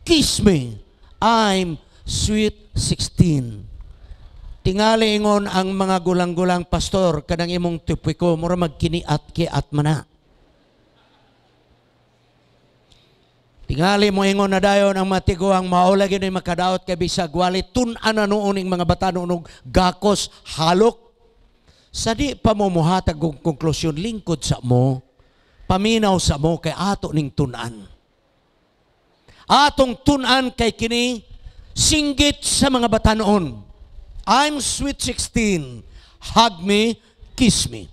kiss me, I'm sweet 16. Tingali ingon ang mga gulang-gulang pastor, kanang imong tipiko, mura magkiniat-kiat mana. Tingali mo ingon na dayon ang matigo ang maulagi na makadaot kay bisag wali tun-an na noon ng mga bata noong gakos halok. Sa di pa mo muhatag og konklusyon lingkod sa mo, paminaw sa mo kay ato ning tun-an. Atong tun-an kay kini singgit sa mga bata noon. I'm sweet 16, hug me, kiss me.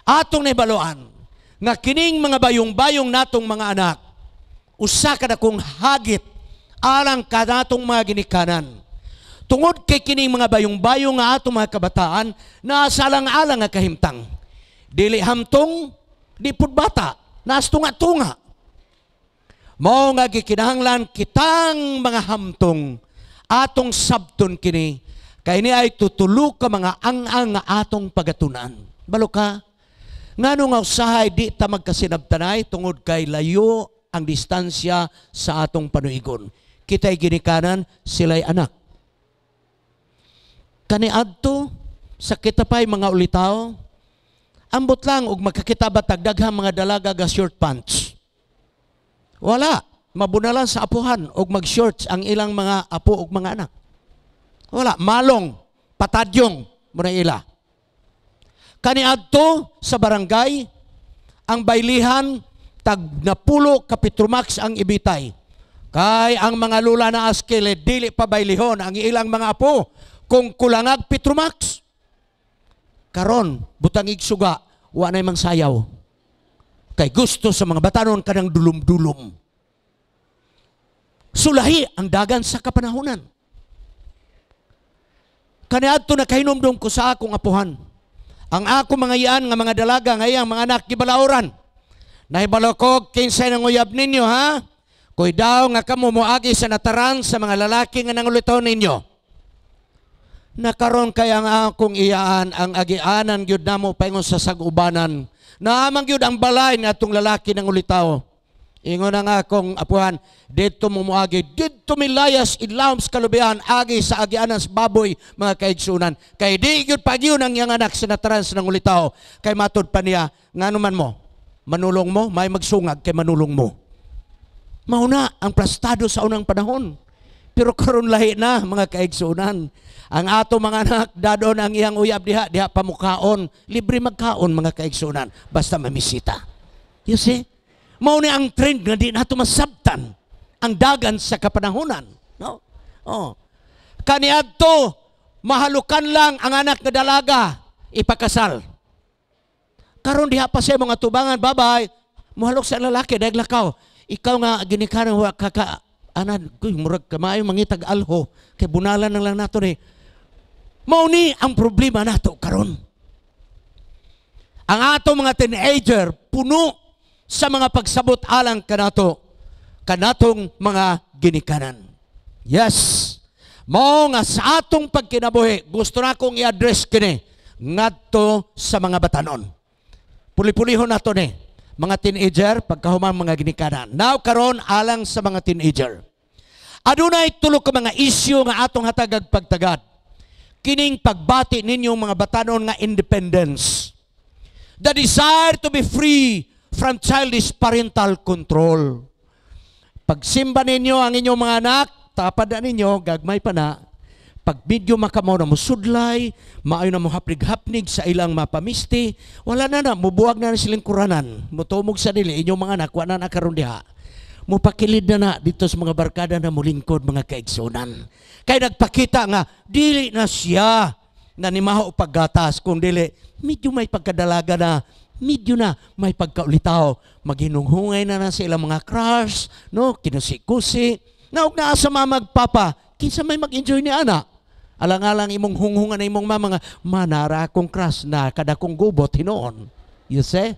Atong naibaloan, nga kining mga bayong-bayong natong mga anak, usa ka na kong hagit, alang ka natong mga ginikanan. Tungod kay kining mga bayong-bayong nga atong mga kabataan, naasalang-alang nga kahimtang. Dili hamtong, di pud bata, naas tunga-tunga. Mao nga gikinahanglan kitang mga hamtong, atong sabton kini, kay ni ay tutulog ka mga ang-ang nga atong pagatunan. Balo ka? Ngano nga usahay di ta magkasinabtanay tungod kay layo ang distansya sa atong panuigon. Kita'y ginikanan, sila'y anak. Kaniadto, sa kitapay mga ulitaw, ambot lang og magkakitabat tagdaghang mga dalaga ga short pants. Wala. Mabunalan sa apuhan og mag-shorts ang ilang mga apo og mga anak. Wala, malong, patadyong, muna ila. Kaniadto sa barangay, ang baylihan, tag napulo ka Petromax ang ibitay. Kay ang mga lula na askele, dili pa baylihon ang ilang mga apo, kung kulangag Petromax. Karon, butangig suga, wa na mang sayaw. Kay gusto sa mga batanon kanang dulum-dulum. Sulahi ang dagan sa kapanahunan. Kaniadto na kahinomdom ko sa akong apuhan. Ang ako mga iyan nga mga dalaga ngayang mga anak gibalauran. Nahibalokog kinsay nang uyab ninyo ha? Kuy daw nga kamo moagi sa nataran sa mga lalaki nga nangulitaw ninyo. Nakaron kay ang akong iyaan ang agianan gyud namo paingon sa sagubanan. Naamang gyud ang balay ni atong lalaki nangulitaw. Ingon nga akong apuhan, dito mo muagi, dito milayas ilawom sa kalubihan, agi sa agianan sa baboy, mga kaigsunan. Kay di yun pag yun ang iyang anak sinatarans ng ulitaw. Kay matod pa niya, nga naman mo, manulong mo, may magsungag kay manulong mo. Mauna ang plastado sa unang panahon. Pero karon lahi na, mga kaigsunan. Ang ato mga anak, dadon ang iyang uyab diha pamukaon, libre magkaon, mga kaigsunan, basta mamisita. You see? Mao ni ang trend nga di nato masabtan ang dagan sa kapanahunan, no? Oh. Kaniadto mahalukan lang ang anak nga dalaga ipakasal. Karon diha pa sa mga tubangan, babay, muhalok sa lalaki dahil lakaw. Ikaw nga ginikanan wa kaka anan kuy murag kamayo mangitag alho kay bunalan na lang nato ni. Mao ni ang problema nato karon. Ang ato mga teenager puno sa mga pagsabot alang kanatong mga ginikanan. Yes. Mao nga sa atong pagkinabuhi, gusto na akong i-address kini ngadto sa mga batanon. Puli-pulihon nato ni mga teenager pagkahuman mga ginikanan. Now karon alang sa mga teenager. Adunay tulo ka mga isyu nga atong hatagag pagtagad. Kining pagbati ninyong mga batanon nga independence. The desire to be free from childish parental control. Pagsimba ninyo ang inyong mga anak, tapad na ninyo, gagmay pa na. Pag medyo makamaw na mo sudlay, maayo na mo hapnig-hapnig sa ilang mapamisti, wala na, mubuwag na silang kuranan. Mutumog sa dili, inyong mga anak, wala na karon diha. Mupakilid na dito sa mga barkada na mulingkod, mga kaigsunan. Kaya nagpakita nga, dili na siya na nimaho paggatas, kung dili, medyo may pagkadalaga na, medyo na may pagkaulitaw, maghinunghungay na sa ilang mga crush, no, kinusi-kusi, na huwag na sa mamagpapa, kinsa may mag-enjoy ni ana. Alang-alang imong hunghungan na imong mga manara akong crush na kada kong gubot hinoon. You see?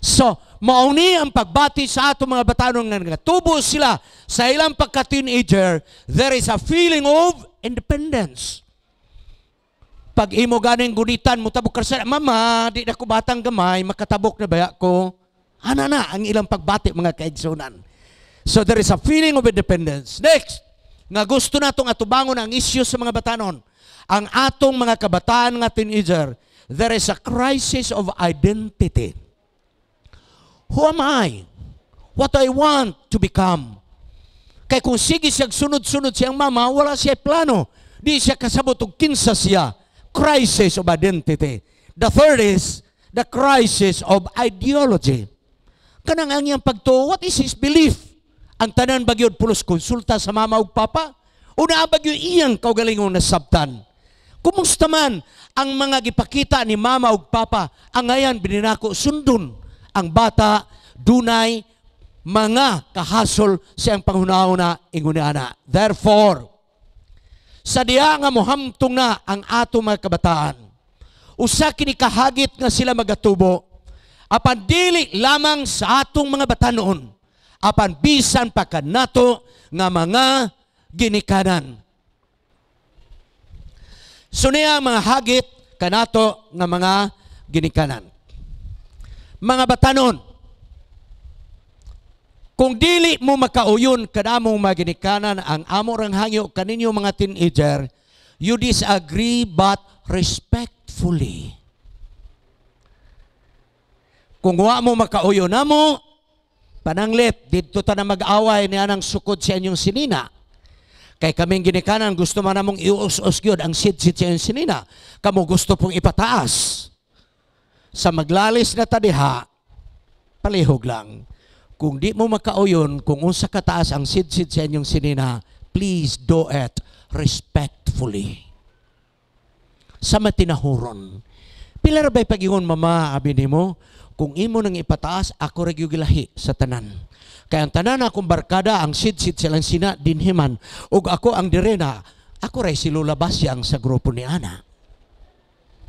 So, mauni ang pagbati sa ato mga batanong na nagatubo sila sa ilang pagka-teenager, there is a feeling of independence. Pag imo ganing gunitan mo tabok ka sa mama, di na ko batang gamay, makatabok na baya ko. Ana na ang ilang pagbati mga kaigsunan. So there is a feeling of independence. Next, nga gusto natong atubangon ang issue sa mga batanon. Ang atong mga kabataan nga teenager, there is a crisis of identity. Who am I? What I want to become? Kaya kung sige siya sunod-sunod siyang mama, wala siya plano. Di siya kasabot og kinsa siya. Crisis of identity. The third is the crisis of ideology. Kanang ang iyang pagtuo, what is his belief? Ang tanan bagyod pulos konsulta sa mama ug papa? Una bagyo iyang kaugalingong nasabtan. Kumusta man ang mga gipakita ni mama ug papa, ang ngayon bininako sundon. Ang bata dunay mga kahasol siyang panghunahuna inguniana. Therefore, sa diha nga mohamtong na ang ato mga kabataan, usa kini kahagit nga sila magatubo, apan dili lamang sa atong mga batanon, apan bisan pa kanato nga mga ginikanan. So niya mga hagit kanato nga mga ginikanan. Mga batanon, kung dili mo makauyon kanamong mga ginikanan ang amo rang hangyo kaninyo mga teenager, you disagree but respectfully. Kung wa mo makauyon namo, pananglit, dito ta na mag-away niya ng sukod sa inyong sinina. Kay kaming ginikanan, gusto man namong ius-us gyud ang sid-sid sa inyong sinina. Kamo gusto pong ipataas. Sa maglalis na tadiha, palihog lang. Kung di mo makauyon, kung unsa kataas ang sid-sid sa inyong sinina, please do it respectfully. Sa matinahuron. Pila ra ba'y pag-ingon, mama, abi nimo, kung imo nang ipataas, ako rin yung gilahi sa tanan. Kaya ang tanan akong barkada, ang sid-sid silang sina, dinhiman, ug ako ang direna, ako rin si Lola Basyang sa grupo ni Ana.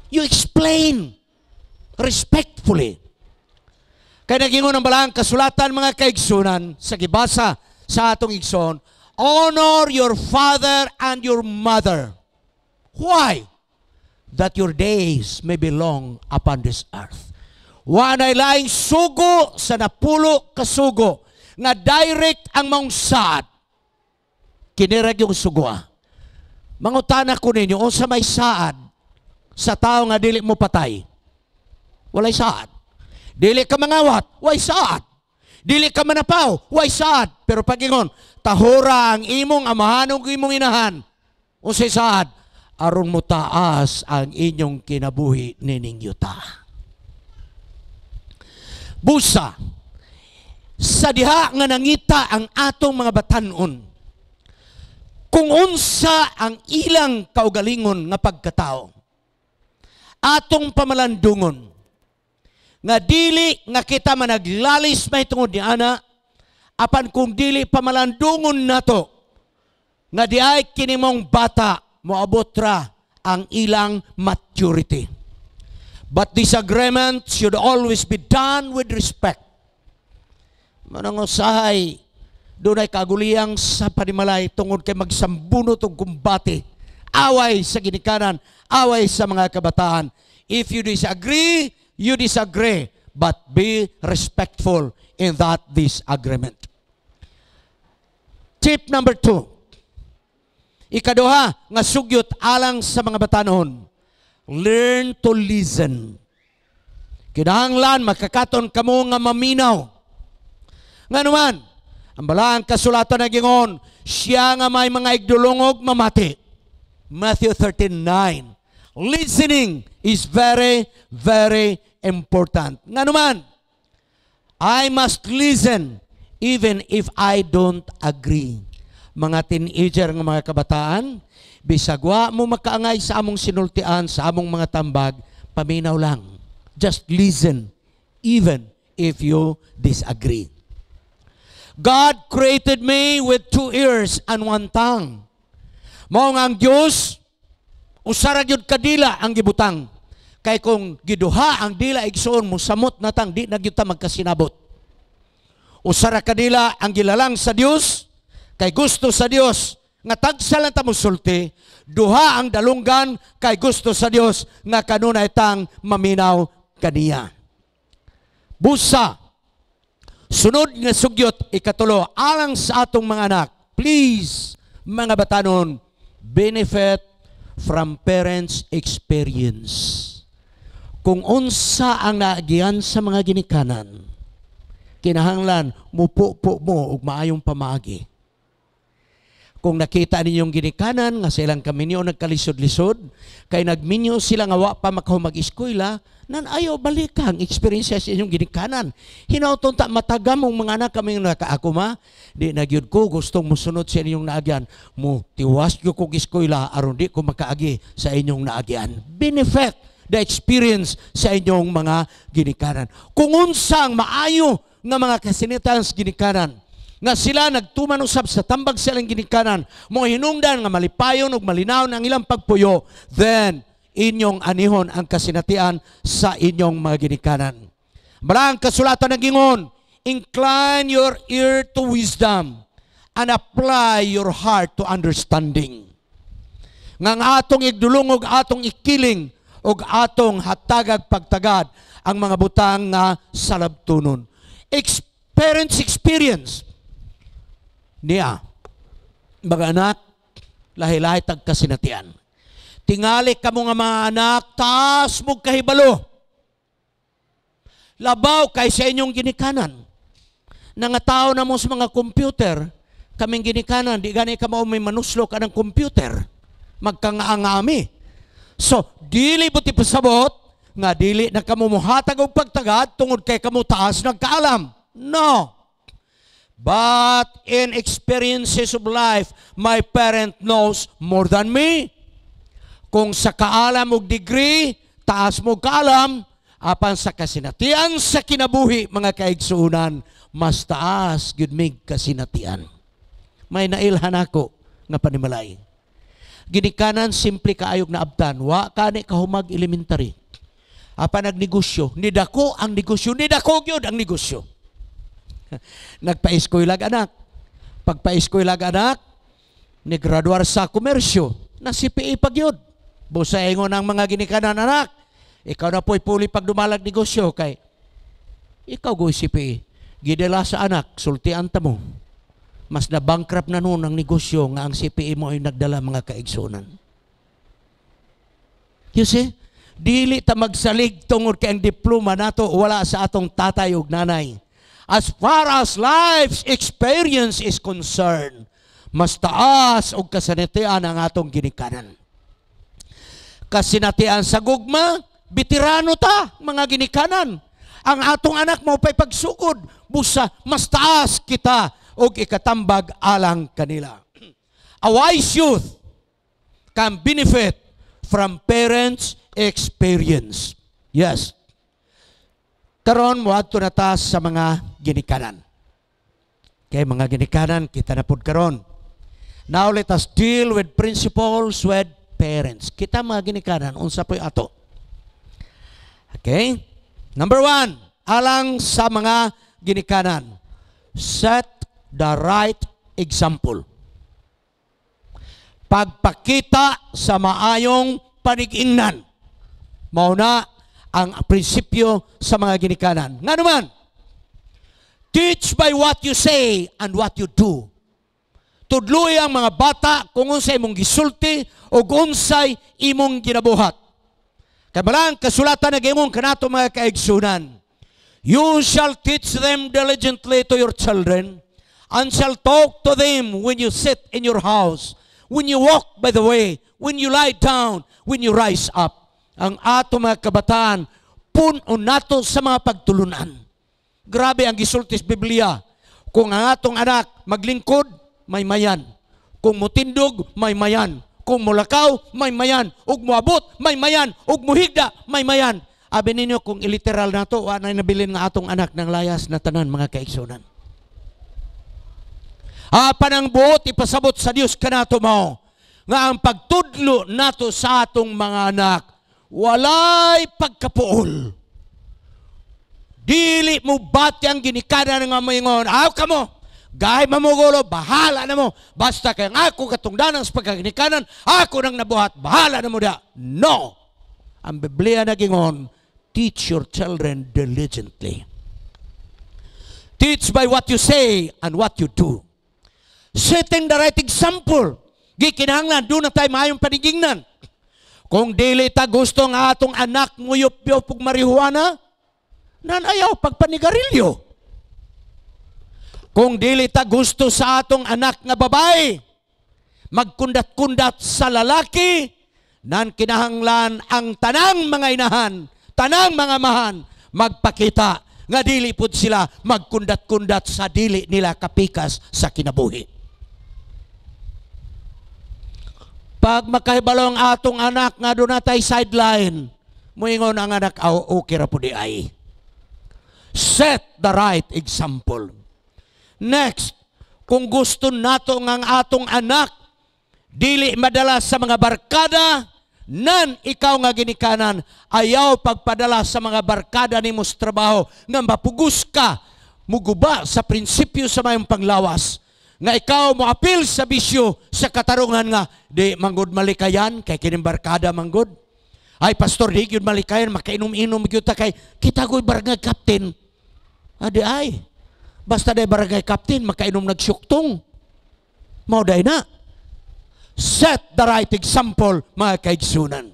You explain respectfully. Kaya nagingon ang balang kasulatan mga kaigsunan sa gibasa sa atong igsoon, honor your father and your mother. Why? That your days may be long upon this earth. Wanay laing sugo sa napulo kasugo nga direct ang maong saad. Kinirag yung sugo. Mangutana ko ninyo, o sa may saad sa tao nga dili mo patay, walay saad. Dili ka mangawat, way saad. Dili ka manapaw, way saad. Pero pagingon, tahura ang imong amahan ug imong inahan. Unsay saad? Aron mo taas ang inyong kinabuhi nining yuta. Busa, sa diha nga nangita ang atong mga batanon, kung unsa ang ilang kaugalingon nga pagkatao, atong pamalandungon, nga dili nga kita managlalis may tungod ni ana, apan kung dili pamalandungon nato, nga di ay kinimong bata, moabotra ang ilang maturity. But disagreement should always be done with respect. Manangusahay, doon ay kaguliyang sa panimalay tungod kay magsambunot og kumbate, away sa ginikanan, away sa mga kabataan. If you disagree, you disagree, but be respectful in that disagreement. Tip number 2. Ikaduha, nga sugyot alang sa mga batanon. Learn to listen. Kinahanglan, makakaton kamo nga maminaw. Nga naman, ang balang kasulatan na gingon, siya nga may mga igdulungog mamati. Matthew 13:9. Listening is very, very important. Nga naman, I must listen even if I don't agree. Mga teenager ng mga kabataan, bisagwa mo makaangay sa among sinultian, sa among mga tambag, paminaw lang. Just listen, even if you disagree. God created me with 2 ears and 1 tongue. Mao nga ang Dios, usara gyud kadila ang gibutang. Kay kung giduha ang dila igsoon mo samot natang di na gyud ta magkasinabot. Usara kadila ang gilalang sa Dios, kay gusto sa Dios nga tagsa lang ta mosulti, duha ang dalunggan kay gusto sa Dios nga kanunay tang maminaw kaniya. Busa, Sunod nga sugyot, ikatulo, alang sa atong mga anak, please, mga batanon, benefit from parents' experience. Kung unsa ang naagian sa mga ginikanan, kinahanglan, mupo-po mo ug maayong pamaagi. Kung nakita ninyong ginikanan, nga silang kaminyo nagkalisod-lisod, kay nagminyo sila nga wa pa makahumag-eskwela, nan ayaw balikan experience sa inyong ginikanan. Hinauton ta matagam mong mga anak kami nakaako ma, di nagyud ko gustong musunod sa inyong naagyan, mo tiwas gyud ko eskwela aron di ko makaagi sa inyong naagyan. Benefit the experience sa inyong mga ginikanan. Kung unsang maayo nga mga kasinitang ginikanan, nga sila nagtuman usab sa tambag silang ginikanan, mo hinungdan nga malipayon ug malinaw ang ilang pagpuyo, then inyong anihon ang kasinatian sa inyong mga ginikanan. Marang kasulatan nagingon, incline your ear to wisdom and apply your heart to understanding. Nga atong igdulong ug atong ikiling ug atong hatagag pagtagad ang mga butang nga salabtunon. Experience niya, mga anak, lahi-lahi tag kasinatian. Tingali ka mo nga mga anak, taas mo kahibalo. Labaw kay sa inyong ginikanan. Nangatao na mo sa mga computer, kaming ginikanan, di gani ka mo may manuslo ka ng computer. Magkangaangami. So, dili buti pasabot, nga dili na kamo muhatag og pagtagad, tungod kay kamo taas nagkaalam. No. But in experiences of life, my parent knows more than me. Kung sa kaalam og degree, taas mo kaalam, apan sa kasinatian sa kinabuhi, mga kaigsuunan, mas taas gyud mig kasinatian. May nailhan ako nga panimalay. Ginikanan simple kaayog na abtan, wa kani kahumag elementary. Apan nagnegosyo, nidako ang negosyo, nidako gyud ang negosyo. Nagpa-eskwela anak. Pagpa-eskwela anak, nigraduar sa komersyo, na CPA pagyod. Busaingon ang mga ginikanan anak. Ikaw na po'y puli pag dumalag negosyo kay ikaw go'y CPA. Gidala sa anak, sultian ta mo. Mas na bankrupt na noon ang negosyo nga ang CPA mo ay nagdala mga kaigsunan. You see? Dili ta magsalig tungod kay ang diploma nato wala sa atong tatay ug nanay. As far as life's experience is concerned, mas taas og kasinatian ang atong ginikanan. Kasinatian sa gugma, bitirano ta, mga ginikanan. Ang atong anak mo pa'y pagsugod, busa, mas taas kita og ikatambag alang kanila. A wise youth can benefit from parents' experience. Yes. Karon moadto na ta sa mga ginikanan. Kay mga ginikanan kita na pud karon. Now let us deal with principles with parents. Kita mga ginikanan unsa poy ato. Okay? Number 1, alang sa mga ginikanan. Set the right example. Pagpakita sa maayong panig-ingnan. Mao na ang prinsipyo sa mga ginikanan. Nga naman, teach by what you say and what you do. Tudloy ang mga bata kung unsay imong gisulti o unsay imong ginabuhat. Kaya malang kasulatan na gimong kanato mga kaigsunan. You shall teach them diligently to your children and shall talk to them when you sit in your house, when you walk by the way, when you lie down, when you rise up. Ang ato mga kabataan, puno nato sa mga pagtulunan. Grabe ang gisulti sa Biblia. Kung ang atong anak maglingkod, may mayan. Kung mutindog, may mayan. Kung mulakaw, may mayan. Ug muabot, may mayan. Ug muhigda, may mayan. Abi ninyo, kung iliteral nato, wala na nabilin nga atong anak ng layas na tanan, mga kaigsunan. Apan ang buot, ipasabot sa Dios kanato mao, nga ang pagtudlo nato sa atong mga anak, walay pagkapuol. Dili mo bati ang ginikanan nga moingon, aw ka mo, gahay mamugulo, bahala na mo. Basta kay ako katungdanan sa pagkaginikanan, ako nang nabuhat, bahala na mo da. No! Ang Biblia nagingon, teach your children diligently. Teach by what you say and what you do. Setting the right example. Gikinahanglan, doon na tayo mayong panigingnan. Kung dili ta gusto nga atong anak nguyop-yop ug marihuana, nan ayaw pagpanigarilyo. Kung dili ta gusto sa atong anak nga babae, magkundat-kundat sa lalaki, nan kinahanglan ang tanang mga inahan, tanang mga mahan, magpakita nga dili pud sila magkundat-kundat sa dili nila kapikas sa kinabuhi. Pag makahibalo ang atong anak nga doon natay sideline, muingon ang anak, okay ra po di ay. Set the right example. Next, kung gusto nato ng atong anak, dili madala sa mga barkada, nan ikaw nga ginikanan, ayaw pagpadala sa mga barkada ni mo sa trabaho, nga mapugos ka, muguba sa prinsipyo sa mayong panglawas, nga ikaw mo apil sa bisyo sa katarungan nga, di manggod malikayan, kay kining barkada manggod. Ay, pastor, di yun malikayan, makainom-inom kita kay, kita ko'y barangay captain. Adi ay, basta day barangay captain, makainom nagsyuktong. Mauday na. Set the right example, mga kaigsunan.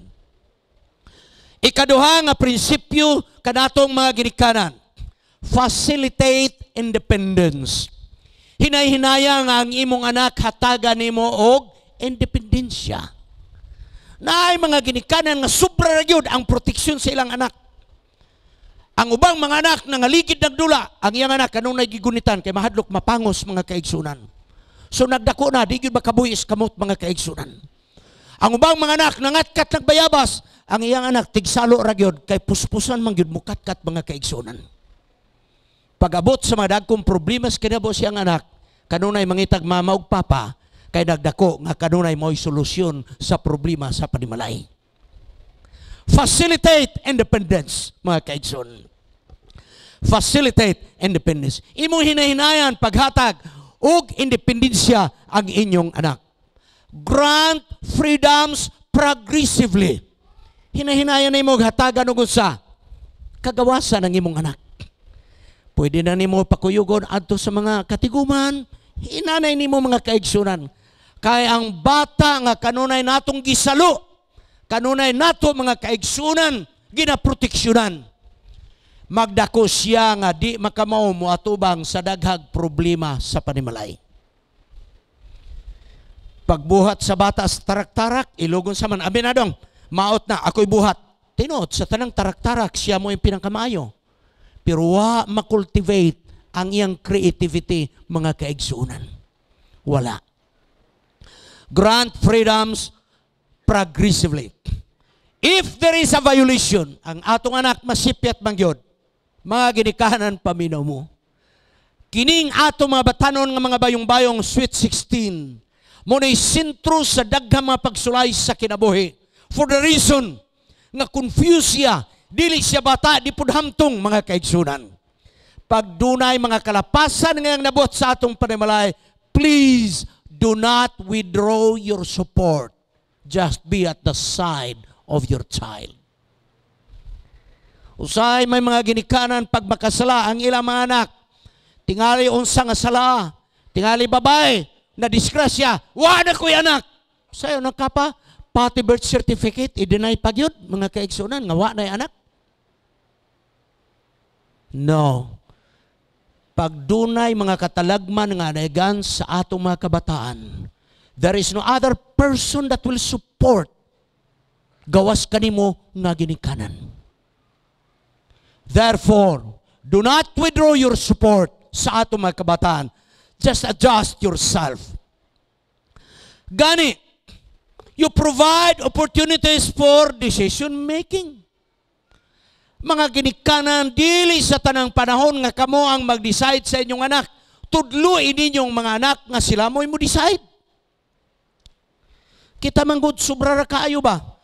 Ikaduha nga prinsipyo kanatong mga ginikanan. Facilitate independence. Hinay-hinaya nga ang imong anak hataga nimo og independensya. Naay mga ginikanan nga sobra ra gyud ang proteksyon sa ilang anak. Ang ubang mga anak nangaligid nagdula, ang iyang anak kanunay gigunitan kay mahadlok mapangos mga kaigsunan. So nagdako na, di gyud makabuhis kamot mga kaigsunan. Ang ubang mga anak nangatkat nagbayabas, ang iyang anak tigsalo ra gyud kay puspusan man gyud mukatkat mga kaigsunan. Pag-abot sa mga dagkong problema sa kinabo siyang anak, kanunay mangitag mama ug papa, kay nagdako nga kanunay mo'y solusyon sa problema sa panimalay. Facilitate independence, mga kaigsoon. Facilitate independence. Imong hinahinayan paghatag og independensya ang inyong anak. Grant freedoms progressively. Hinahinayan na imong hatagan og usa kagawasan ng imong anak. Pwede na nimo pakuyugon adto sa mga katiguman, hinanay nimo mga kaigsunan. Kay ang bata nga kanunay natong gisalo, kanunay nato mga kaigsunan, ginaproteksyonan. Magdako siya nga di makamaw moatubang sa daghag problema sa panimalay. Pagbuhat sa bata sa tarak-tarak, ilugon sa man, abi na dong, maot na, ako'y buhat. Tinuot, sa tanang tarak-tarak, siya mo yung pinangkamayo. Pero wa makultivate ang iyang creativity, mga kaigsunan. Wala. Grant freedoms progressively. If there is a violation, ang atong anak masipyat mangyod, mga ginikanan paminaw mo. Kining atong mga batanon nga mga bayong-bayong Sweet 16, muna'y sentro sa daghang mga pagsulay sa kinabuhi. For the reason nga confuse siya, dili siya bata, di pud hamtong mga kaigsunan. Pag dunay mga kalapasan ngayong nabot sa atong panimalay, please do not withdraw your support. Just be at the side of your child. Usay may mga ginikanan pag makasala ang ilang mga anak, tingali unsa nga sala, tingali babae, na disgrasya, wala ko'y anak. Sayo nagkapa, pati birth certificate, i-deny pagyod, mga kaigsunan, nga wala na anak. No. Pagdunay mga katalagman nga naigan sa atong mga kabataan, there is no other person that will support gawas kanimo nga ginikanan. Therefore, do not withdraw your support sa atong mga kabataan. Just adjust yourself. Gani, you provide opportunities for decision making. Mga ginikanan, dili sa tanang panahon nga kamo ang mag-decide sa inyong anak. Tudluin ninyong mga anak nga sila mo decide. Kita manggod sobra ra kaayo ba?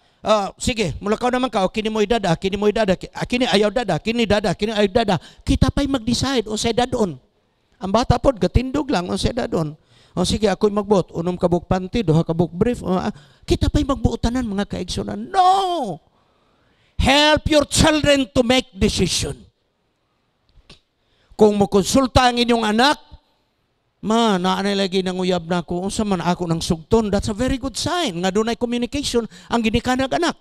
Sige, mulakaw naman ka, kini mo idada, kini mo idada, kini ayaw dada, kini dada, kini ayaw dada. Kita pa'y mag-decide o say dadon. Ang bata pod, gatindog lang o say dadon. O sige, ako'y magbuot, unom kabuk panty, duha kabuk brief. Kita pa'y magbuotanan mga kaigsunan. No! Help your children to make decision. Kung mo konsulta ang inyong anak, naanay lagi nanguyab na ako, unsa man ako ng sugton, that's a very good sign. Nga doon ay communication ang ginikanag anak.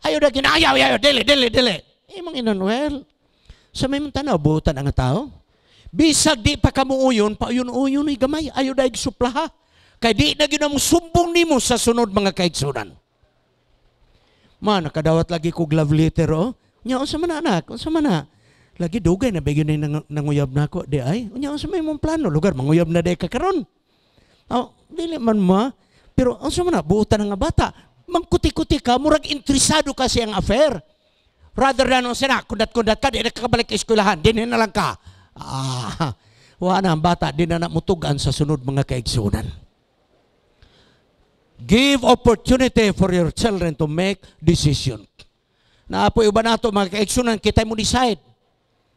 Ayaw na ginayaw, dili. Mga Emanuel, sa may tanaw, buutan ang tao. Bisag di pa kamuuyon, pauyon-uyon ay gamay, ayaw na igsuplaha. Kaya di na ginamong sumbong nimo sa sunod mga kaigsunan. Nakadawat lagi ko love letter, Nya, unsa man anak, unsa man na. Lagi dugay na bigyan na nanguyab na ako, di ay. Nya, unsa may mong plano, lugar, manguyab na di ka karon. Dili man pero unsa man na, buutan nga bata. Mangkuti-kuti ka, murag interesado ka siyang affair. Rather than, kundat-kundat ka, di na kakabalik ka eskwelahan, di na lang ka. Wala na ang bata, di na namutugan sa sunod mga kaigsunan. Give opportunity for your children to make decision. Naapoy ba nato mga kaigsunan, kita mo decide.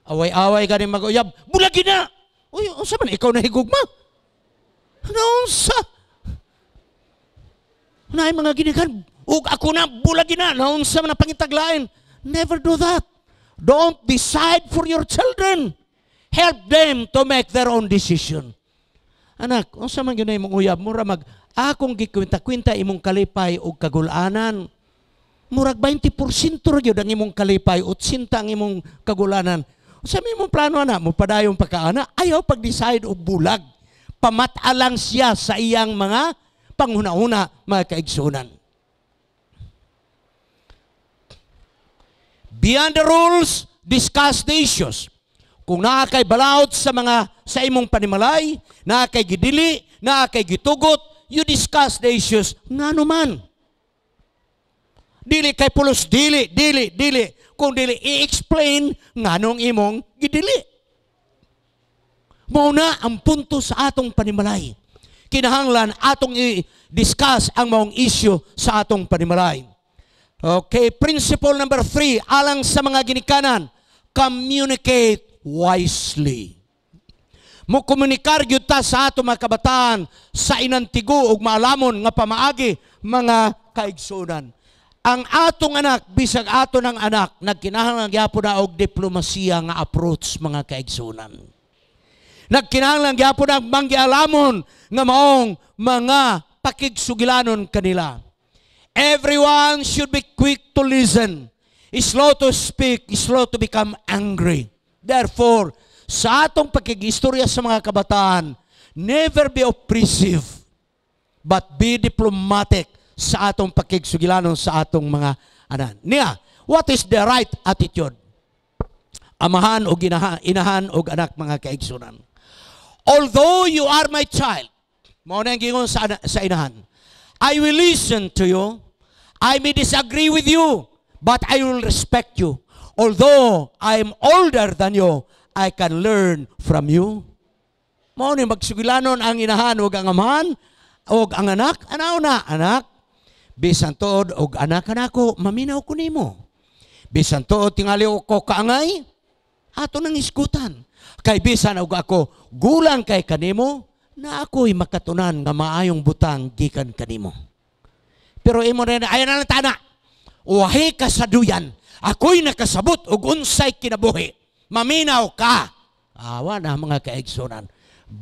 Away-away ka rin mag-uyab, bulagi na! Uy, unsa man, ikaw na higugma? Unsa? Naay mga ginikan, ako na, bulagi na, unsa man na pangitaglain. Never do that. Don't decide for your children. Help them to make their own decision. Anak, unsa man gyud imong uyab, mura akong gikwenta-kwenta imong kalipay o kagulanan. Murag 20% ra gyud ang imong kalipay, 80 ang imong kagulanan. Sa imong plano na mo padayong pagkaana, ayaw pag-decide og bulag. Pamata lang siya sa iyang mga panghuna-una, mga kaigsunan. Beyond the rules, discuss the issues. Kung nakakay balaod sa imong panimalay, nakakay gidili, nakakay gitugot, you discuss the issues. Nga naman. Dili kay pulos, dili. Kung dili, i-explain nga nung imong gidili. Mauna ang punto sa atong panimalay. Kinahanglan atong i-discuss ang maong issue sa atong panimalay. Okay, principle number 3, alang sa mga ginikanan, communicate wisely. Mo komunikar gyud ta sa ato mga kabataan sa inantigo ug maalamon nga pamaagi mga kaigsunan. Ang atong anak, bisag ato ng anak, nagkinahanglan gyapon na og diplomasiya nga approach mga kaigsunan. Nagkinahanglan gyapon ang manggialamon nga maong mga pakigsugilanon kanila. Everyone should be quick to listen, slow to speak, slow to become angry. Therefore, sa atong pakigistorya sa mga kabataan, never be oppressive, but be diplomatic sa atong pakigsugilanon sa atong mga anak. What is the right attitude? Amahan o inahan o anak mga kaigsunan. Although you are my child, mao na ang gingon sa inahan, I will listen to you. I may disagree with you, but I will respect you. Although I am older than you, I can learn from you. Mao ni magsugilanon ang inahan o ang amahan o ang anak. Anaw na, anak. Bisan tuod og anak kanako, maminaw ko nimo. Bisan tuod tingali ko kaangay, ato nang iskutan. Kay bisan og ako gulang kay kanimo, na ako'y makatunan nga maayong butang gikan kanimo. Pero imo rin, ayan na lang tana, wahi ka sa duyan, ako'y nakasabot og unsay kinabuhi. Maminaw ka. Awa na mga kaigsunan.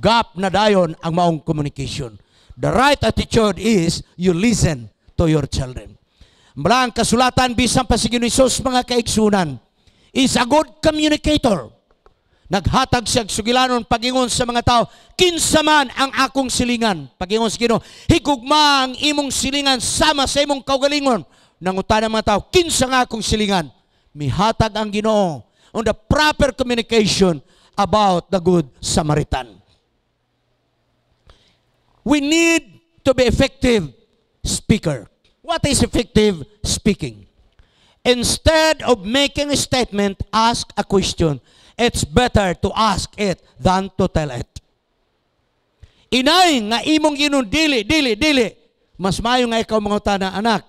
Gap na dayon ang maong communication. The right attitude is you listen to your children. Mula ang kasulatan bisan pa si Ginoong mga kaigsunan is a good communicator. Naghatag siya sugilanon pagingon sa mga tao, kinsa man ang akong silingan. Pagingon sa Ginoo, higugma ang imong silingan sama sa imong kaugalingon. Nangutan ang mga tao, kinsa nga akong silingan. Mihatag ang Ginoo on the proper communication about the Good Samaritan. We need to be effective speaker. What is effective speaking? Instead of making a statement, ask a question. It's better to ask it than to tell it. Inay nga imong ginon dili. Mas mayo nga ikaw mga utana, anak.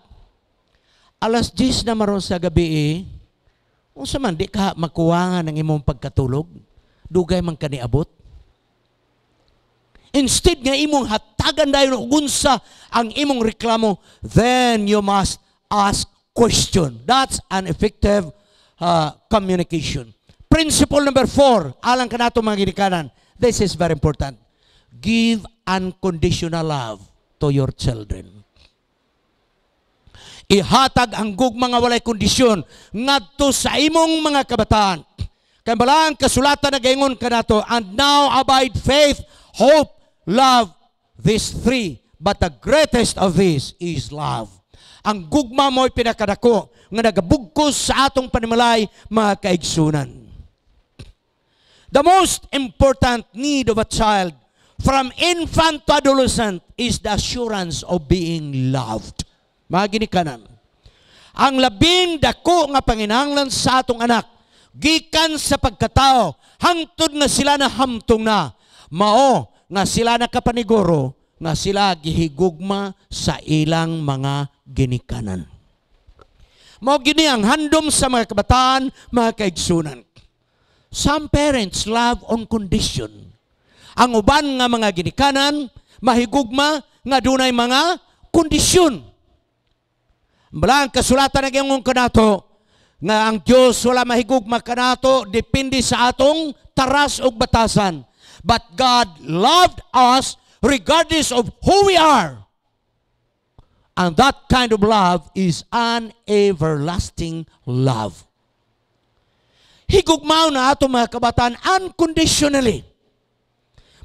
Alas 10 na maron sa gabi unsa man di ka makuwangan ng imong pagkatulog, dugay man kaniabot. Instead nga imong hatagan dayon og unsa ang imong reklamo, then you must ask question. That's an effective communication. Principle number 4, alang ka nato mga ginikanan. This is very important. Give unconditional love to your children. Ihatag ang gugma nga walay kondisyon ngadto sa imong mga kabataan. Kay balang kasulatan na gaingon kanato, and now abide faith, hope, love, these three, but the greatest of these is love. Ang gugma mo'y pinakadako nga nagabugkos sa atong panimalay, mga kaigsunan. The most important need of a child from infant to adolescent is the assurance of being loved. Mga ginikanan, ang labing dako nga panginahanglan sa atong anak, gikan sa pagkatao, hangtod nga sila na hamtong na, mao nga sila nakapaniguro, nga sila gihigugma sa ilang mga ginikanan. Mao gini ang handom sa mga kabataan, mga kaigsunan. Some parents love on condition. Ang uban nga mga ginikanan, mahigugma nga dunay mga kondisyon. Balang kasulatan na gayong kanato, nga ang Diyos wala mahigugma kanato, depende sa atong taras o batasan. But God loved us regardless of who we are. And that kind of love is an everlasting love. Higugmaw na ato mga kabataan unconditionally.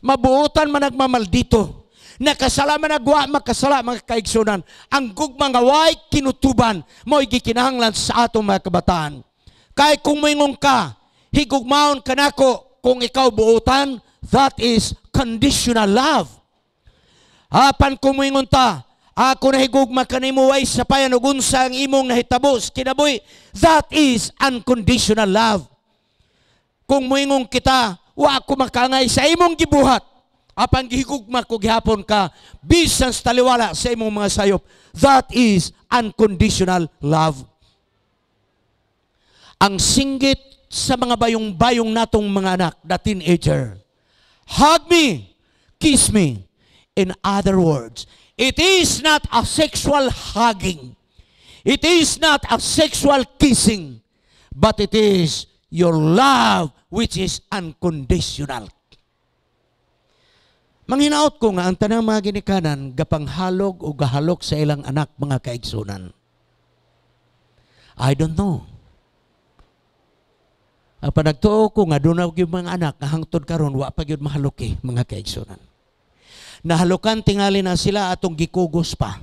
Mabuutan man nagmamaldito. Nakasala man nagwa makasala mga kaigsunan. Ang gugma nga way kinutuban mo'y gikinahanglan sa atong mga kabataan. Kay kung moingon ka, higugmaon kanako kung ikaw buutan, that is conditional love. Apan kung moingon ta, ako nahigugma kanimo way sa payan ug unsa ang imong nahitabos kinabuhi, that is unconditional love. Kung moingon kita, wa ako makangay sa imong gibuhat, apan gihigugma ko gihapon ka, bisan sa taliwala sa imong mga sayop, that is unconditional love. Ang singgit sa mga bayong-bayong natong mga anak, the teenager, hug me, kiss me. In other words, it is not a sexual hugging. It is not a sexual kissing, but it is your love which is unconditional. Manghinaot ko nga ang tanang mga ginikanan gapanghalog o gahalok sa ilang anak, mga kaigsunan. I don't know. Panagtuo ko nga doon yung mga anak nga hangtod karon wa pa gyud mahaluki, mga kaigsunan. Nahalukan tingali na sila atong gikugos pa.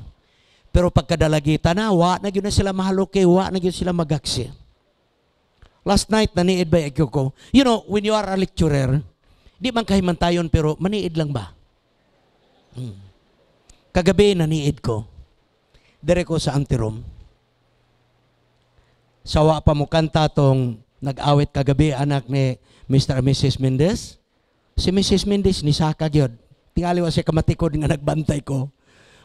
Pero pagkadalagita na, wa na gyud na sila mahaluki, wa na gyud sila magaksi. Last night naniid ba ko? You know, when you are a lecturer, di man kahimantayon pero maniid lang ba? Kagabi naniid ko. Dire ko sa anteroom. Sawa pa mo kanta tong nag-awit kagabi anak ni Mr. and Mrs. Mendez. Si Mrs. Mendez ni Saka gyud. Tingali wa siya kamatikod nga nagbantay ko.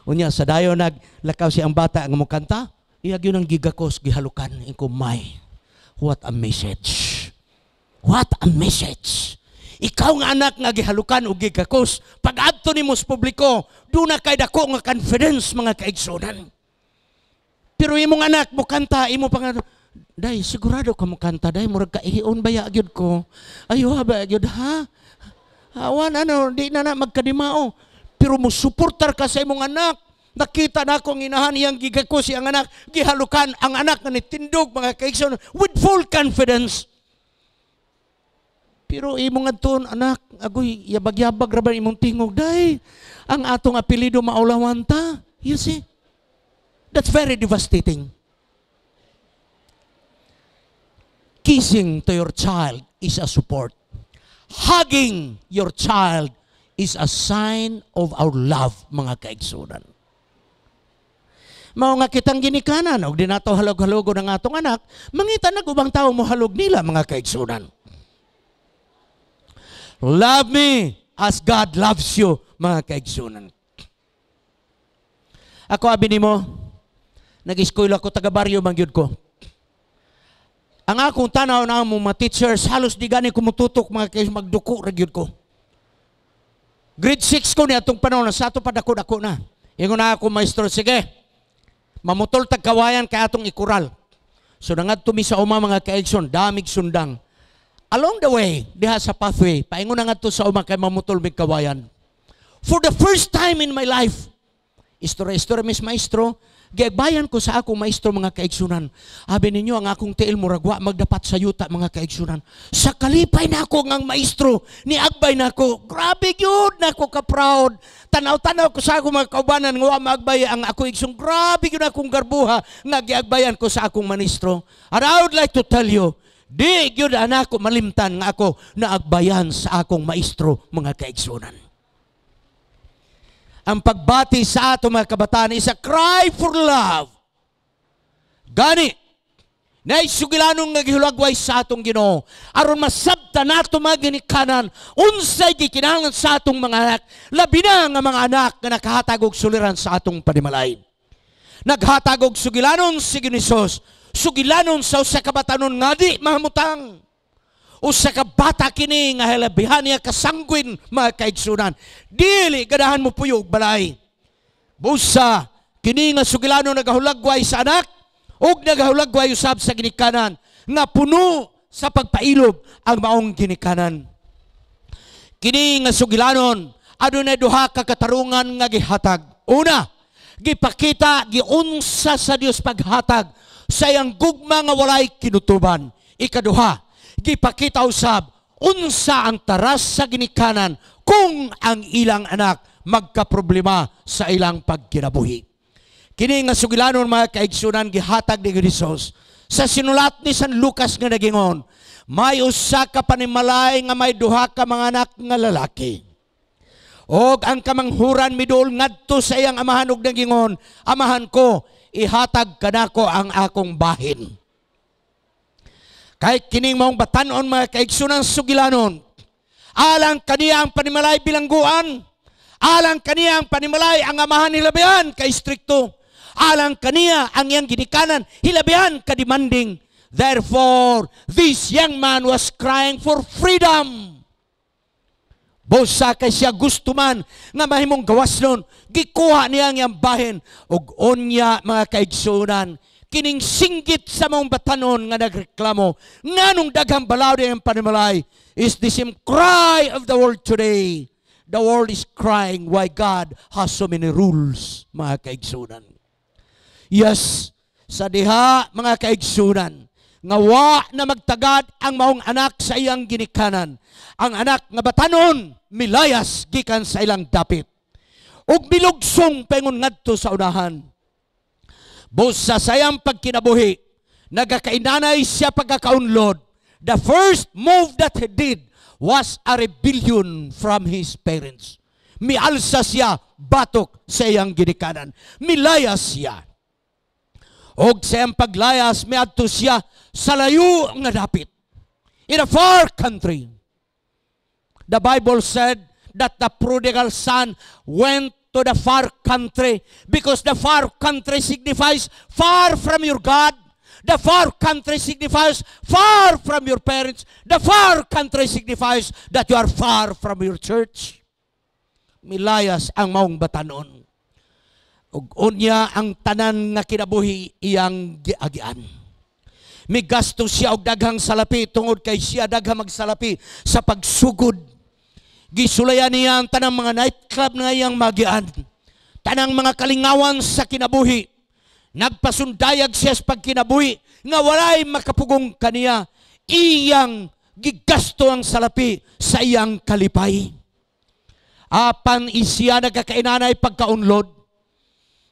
Unya sa dayo naglakaw siya ang bata nga mo kanta, iyag yun ang gigakos gihalukan. Iko may, what a message. What a message. Ikaw nga anak nga gihalukan o gigakos, pag adto nimo sa publiko, doon na kay dako nga confidence, mga kaigsunan. Pero imong anak mo kanta, imo pang day, sigurado ka mo kanta, day, murag kaihion ba yagyod ko? Ayo ba yagyod, ha? Awan, di na magkadimao. Pero mo suportar ka sa imong anak. Nakita na akong inahan iyang gigakos iyang anak, gihalukan ang anak na nitindog, mga kaigsunan, with full confidence. Pero imong adton anak, agoy yabag-yabag ra ba imong tingog, day, ang atong apelyido maulawan ta. You see? That's very devastating. Kissing to your child is a support. Hugging your child is a sign of our love, mga kaigsunan. Mao nga kitang ginikanan, og di nato halog-halogo ng atong anak, mangita na ubang tao mo halog nila, mga kaigsunan. Love me as God loves you, mga kaigsunan. Ako abi nimo, nag-school ako taga baryo mangyud ko. Ang akong tanaw na mo mga teachers, halos di gani kumututok, mga kaigsunan, magduko ra gyud ko. Grade 6 ko ni atong panahon, sa ato pa dako-dako na. Ingon na ako, maestro, sige, mamutol tagkawayan kay atong ikural. So nangadto mi sa uma, mga kaigsoon, damig sundang. Along the way, diha sa pathway, paingon na nga to sa umang kay mamutol mig kawayan. For the first time in my life, istorya mis maestro, giagbayan ko sa akong maestro mga kaigsunan. Abi ninyo ang akong tiil muragwa magdapat sa yuta mga kaigsunan. Sa kalipay na ako ngang maestro, niagbay na ako. Grabe gyud na ako ka-proud. Tanaw-tanaw ko sa akong mga kaubanan nga maagbay ang ako igsong. Grabe gyud akong garbuha nga giagbayan ko sa akong maestro. And I would like to tell you, di gyud anak ko malimtan nga ako naagbayan sa akong maestro mga kaigsunan. Ang pagbati sa ato mga kabataan is a cry for love. Gani, na isugilanong nagihulagway sa atong Ginoo aron masabta nato mga ginikanan unsay gikinahanglan sa atong mga anak, labi na nga mga anak nga nakahatag og suliran sa atong panimalay. Naghatag og sugilanon si Ginisos, sugilanon sa usa ka batanon nga di mahamutang. Usa ka bata kini nga hilabihan niya kasangguin mga kaigsunan. Dili ganahan mo puyog balay. Busa kini nga sugilano nagahulagway sa anak ug nagahulagway usab sa ginikanan nga puno sa pagpailob ang maong ginikanan. Kini nga sugilanon adunay duha ka katarungan nga gihatag. Una, gipakita giunsa sa Dios paghatag sa iyang gugma nga walay kinutuban. Ikaduha, gipakita usab unsa ang taras sa ginikanan kung ang ilang anak magkaproblema sa ilang pagkinabuhi. Kini nga sugilanon mga kaigsunan gihatag ni Hesus sa sinulat ni San Lucas nga nagingon, may usa ka panimalay nga may duha ka mga anak nga lalaki. Og ang kamanghuran midul ngadto sa iyang amahan ug nagingon, amahan ko, ihatag kanako ang akong bahin. Kahit kining maong batanon mga kaigsunan sugilanon, alang kaniya ang panimalay bilangguan, alang kaniya ang panimalay ang amahan hilabihan ka istrikto, alang kaniya ang iyang ginikanan hilabihan ka demanding. Therefore, this young man was crying for freedom. Busa kay siya gusto man nga mahimong gawas nun, gikuha niya ang iyang bahin ug unya mga kaigsunan. Kining singgit sa mong batanon nga nagreklamo, nganong daghang balaod ang panimalay is the same cry of the world today. The world is crying why God has so many rules, mga kaigsunan. Yes, sa diha mga kaigsunan, nga wa na magtagad ang maong anak sa iyang ginikanan. Ang anak nga batanon, milayas gikan sa ilang dapit. Ug milugsong pengon ngadto sa unahan. Busa sa iyang pagkinabuhi, nagakainanay siya pagkakaunlod. The first move that he did was a rebellion from his parents. Mialsa siya batok sa iyang ginikanan. Milayas siya. Og sa iyang paglayas, miadto siya sa layo nga dapit. In a far country. The Bible said that the prodigal son went to the far country because the far country signifies far from your God. The far country signifies far from your parents. The far country signifies that you are far from your church. Milayas ang maong batanon. Ug unya ang tanan nga kinabuhi iyang giagian. Migasto siya og daghang salapi tungod kay siya daghang magsalapi sa pagsugod. Gisulayan niya ang tanang mga nightclub na iyang magian. Tanang mga kalingawan sa kinabuhi. Nagpasundayag siya sa pagkinabuhi nga walay makapugong kaniya. Iyang gigasto ang salapi sa iyang kalipay. Apan isiya nagkakainanay pagkaunlod.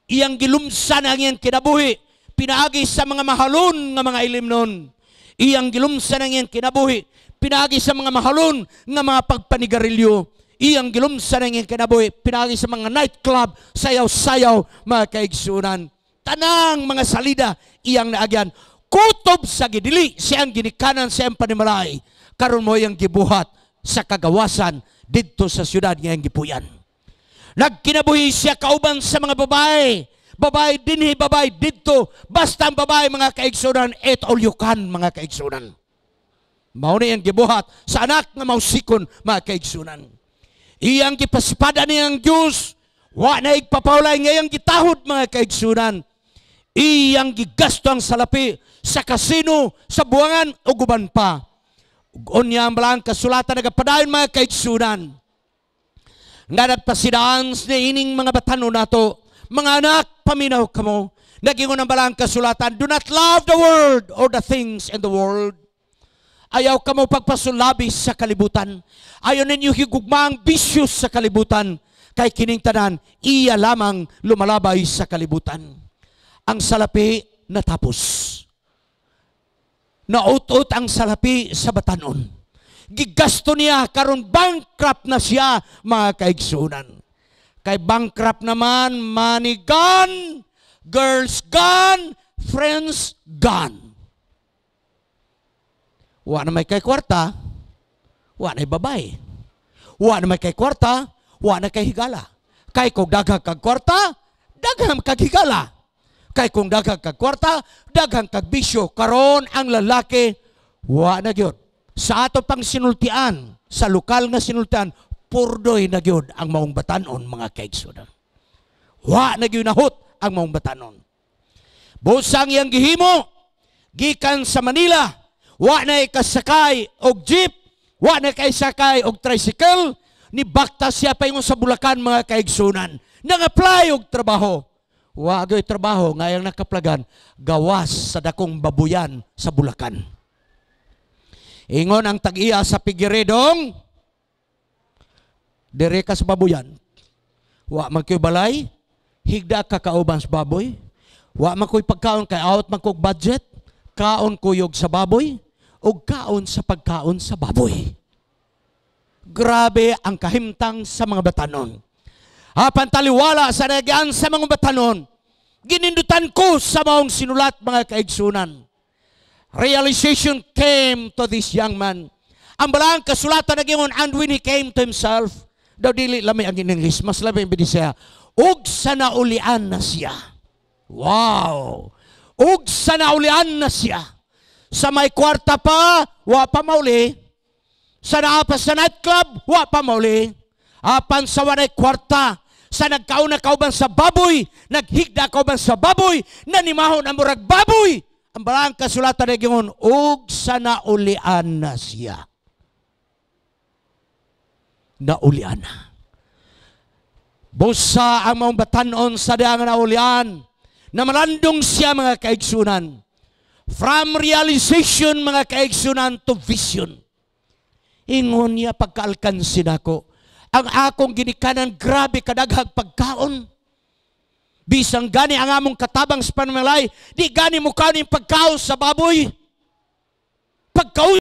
Iyang gilumsan ang iyang kinabuhi. Pinaagi sa mga mahalon nga mga ilimnon. Iyang gilumsan ang iyang kinabuhi. Pinagi sa mga mahalon nga mga pagpanigarilyo. Iyang gilumsan ang iyang kinabuhi. Pinagi sa mga nightclub, sayaw-sayaw, mga kaigsunan. Tanang mga salida, iyang naagyan. Kutob sa gidili, siyang ginikanan, siyang panimalay. Karon mo iyang gibuhat sa kagawasan dito sa syudad nga iyang gipuyan. Nagkinabuhi siya kauban sa mga babae. Babae dinhi, babae dito. Basta ang babae, mga kaigsunan, et all you can, mga kaigsunan. Mauna iyang gibuhat sa anak nga mausikon, mga kaigsunan. Iyang gipaspada niyang Diyos, wa na igpapaulay ngayang gitahod, mga kaigsunan. Iyang gigasto ang salapi sa kasino, sa buwangan o guban pa. Unya ang balang kasulatan nagapadayon mga kaigsunan. Nga nagpasidaan na ining mga batanon nato. Mga anak, paminaw kamo. Nagingon ang balang kasulatan, do not love the world or the things in the world. Ayaw kamo pagpasulabis sa kalibutan. Ayaw ninyo higugmaang bisyos sa kalibutan. Kay kining tanan, iya lamang lumalabay sa kalibutan. Ang salapi natapos. Naut-ut ang salapi sa batanon. Gigasto niya, karon bankrupt na siya, mga kaigsunan. Kay bankrupt naman, money gone, girls gone, friends gone. Wa na may kay kwarta, wa na babae. Wa na may kay kwarta, wa na kay higala. Kay kung daghang kag kwarta, daghang kag higala. Kay kung daghang kag kwarta, daghang kag bisyo. Karon ang lalaki, wa na gyud. Sa ato pang sinultian, sa lokal nga sinultian, purdoy na gyud ang maong batanon, mga kaigsunan. Wa na gyud nahot ang maong batanon. Busang yang gihimo, gikan sa Manila, wa na ikasakay og jeep, wa na ikasakay og tricycle, ni bakta siya pa yung sa Bulacan, mga kaigsunan. Nang-apply og trabaho. Wa gyud trabaho ngayang nakaplagan, gawas sa dakong babuyan sa Bulacan. Ingon ang tag-iya sa Pigiredong, dire ka sa babuyan. Wa man koy balay, higda ka kauban sa baboy. Wa man koy pagkaon kay out man kog budget, kaon kuyog sa baboy o kaon sa pagkaon sa baboy. Grabe ang kahimtang sa mga batanon. Apan taliwala sa nagyan sa mga batanon, ginindutan ko sa maong sinulat, mga kaigsunan. Realization came to this young man. Ang balang kasulatan nagingon, and when he came to himself, daw dili lami ang English, mas labi ang siya, ug sa naulian na siya. Wow! Ug sa naulian na siya. Sa may kwarta pa, wa pa mauli. Sa naapas sa nightclub, wa pa mauli. Apan sa wanay kwarta, sa nagkauna kauban sa baboy, naghigda kauban sa baboy, nanimahon ang murag baboy. Ang balang kasulatan na gingon, ug sa naulian na siya. Naulian na. Busa ang mga batanon sa diyang naulian, na malandong siya, mga kaigsunan. From realization, mga kaigsunan, to vision. Ingon niya, pagkaalkansin ako, ang akong ginikanan, grabe kadaghang pagkaon. Bisang gani ang among katabang sa panmalay, di gani mo kanin pagkaon sa baboy. Pagkaon